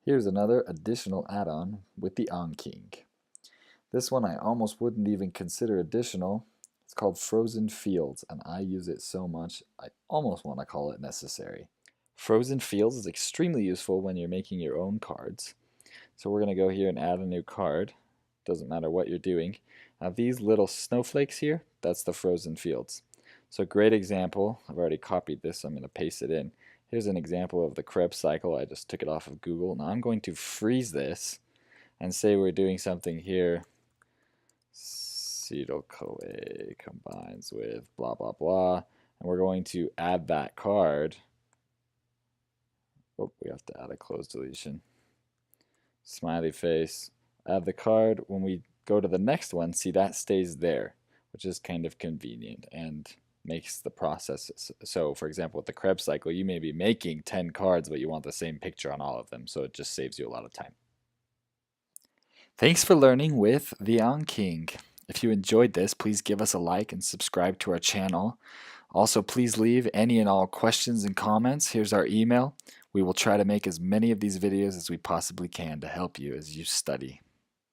Here's another additional add-on with the AnKing. This one I almost wouldn't even consider additional. It's called Frozen Fields, and I use it so much I almost want to call it necessary. Frozen Fields is extremely useful when you're making your own cards. So we're going to go here and add a new card. Doesn't matter what you're doing. Now these little snowflakes here, that's the frozen fields. So great example. I've already copied this, so I'm going to paste it in. Here's an example of the Krebs cycle. I just took it off of Google. Now I'm going to freeze this and say we're doing something here. Acetyl-CoA combines with blah blah blah, and we're going to add that card. Oh, we have to add a close deletion. Smiley face. Add the card. When we go to the next one, see that stays there, which is kind of convenient and makes the process. So for example, with the Krebs cycle, you may be making 10 cards, but you want the same picture on all of them, so it just saves you a lot of time. Thanks for learning with the AnKing. If you enjoyed this, please give us a like and subscribe to our channel. Also, please leave any and all questions and comments. Here's our email. We will try to make as many of these videos as we possibly can to help you as you study.